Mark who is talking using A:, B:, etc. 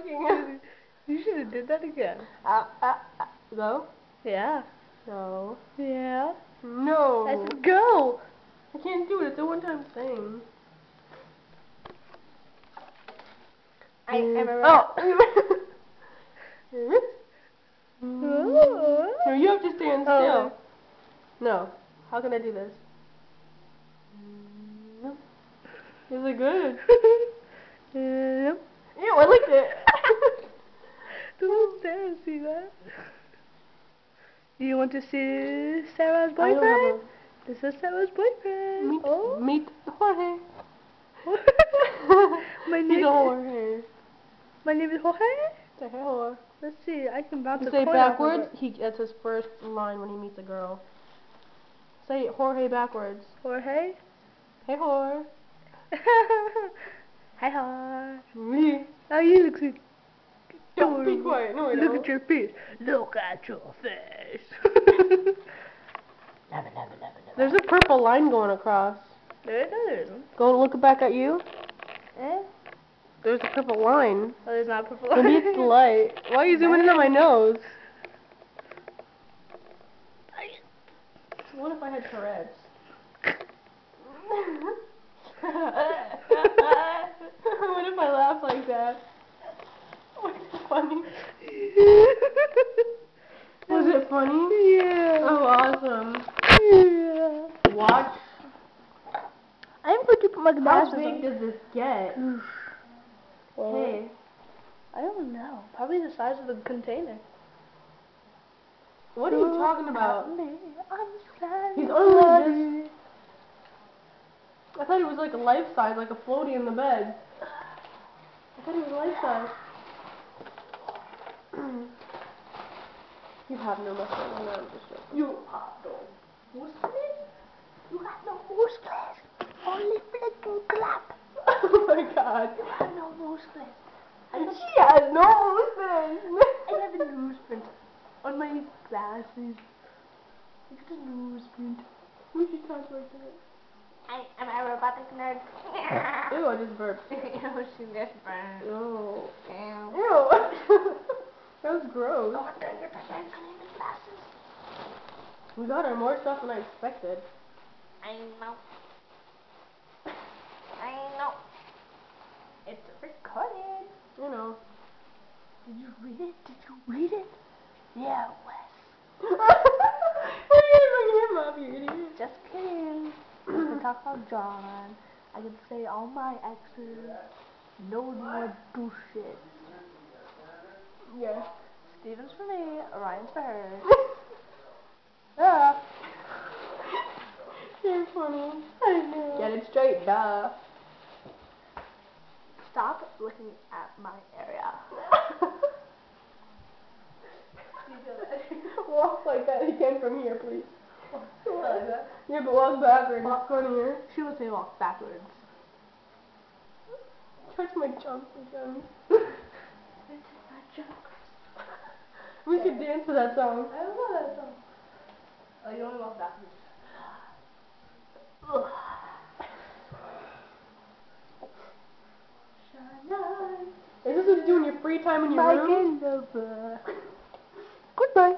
A: choking.
B: You should have did that again.
A: Go?
B: Yeah.
A: No.
B: Yeah.
A: No.
B: I said go.
A: I can't do it. It's a one-time thing.
B: I am a
A: Oh.
B: Oh.
A: No, you have to stand
B: Oh.
A: still. No. How can I do this? Is it good?
B: Yep.
A: Ew, I licked it.
B: Doesn't Sarah see that? You want to see Sarah's
A: I don't
B: boyfriend?
A: have
B: This is Sarah's boyfriend.
A: meet Jorge.
B: My
A: He's
B: name
A: a Jorge.
B: My name is Jorge.
A: The hell?
B: Let's see. I can bounce
A: You
B: a
A: say
B: coin
A: backwards.
B: off of
A: That's his first line when he meets a girl. Say Jorge backwards.
B: Jorge.
A: Hey Jorge.
B: Hi, Jorge.
A: Me.
B: Oh, you look so
A: Don't be
B: adorable.
A: quiet. No, I
B: Look
A: don't.
B: at your face. Look at your face.
A: There's a purple line going across.
B: There it is.
A: Go look back at you.
B: Eh?
A: There's a purple line.
B: Oh, there's not purple.
A: Maybe it's the light. Why are you zooming in on my nose? What if I had Tourette's? What if I laugh like that? Was it funny? Was it funny?
B: Yeah.
A: Oh, awesome.
B: Yeah.
A: Watch.
B: I'm going to put my
A: How
B: glasses
A: big
B: on.
A: does this get?
B: Well,
A: Hey.
B: I don't know. Probably the size of the container.
A: What are you talking about? He's
B: He's
A: only this. I thought it was like a life size, like a floaty in the bed. I thought it was life size. You have no muscle. No, I'm just joking. You have no muscle.
B: You have no muscles. Only flick and clap.
A: Oh my god.
B: You have no muscles.
A: She has no muscles.
B: I have a newsprint on my glasses. Look at the newsprint.
A: We should talk like that.
B: I am a robotic nerd.
A: Ew, I just burped.
B: Ew, she just burned.
A: Ew.
B: Ew.
A: Ew. That was gross.
B: Oh, I'm doing it again. Clean the glasses.
A: We got her more stuff than I expected.
B: I know. I know. It's recorded.
A: You know.
B: Did you read it? Did you read it? Yeah, Wes.
A: Why are you bringing him up, you idiot?
B: Just kidding. I can talk about John. I can say all my exes. No more do shit.
A: Yeah.
B: Steven's for me, Ryan's for her.
A: Yeah. You're funny. I know. Get it straight, duh.
B: Stop looking at my area.
A: Walk like that again from here, please.
B: Like that?
A: Yeah, but walk backwards. Walk on here.
B: She would say walk backwards.
A: Touch my junk again.
B: My junk.
A: We could dance to that song.
B: I love that song. Oh, you only walk backwards. Ugh.
A: Is this what you do in your free time in your room?
B: Goodbye.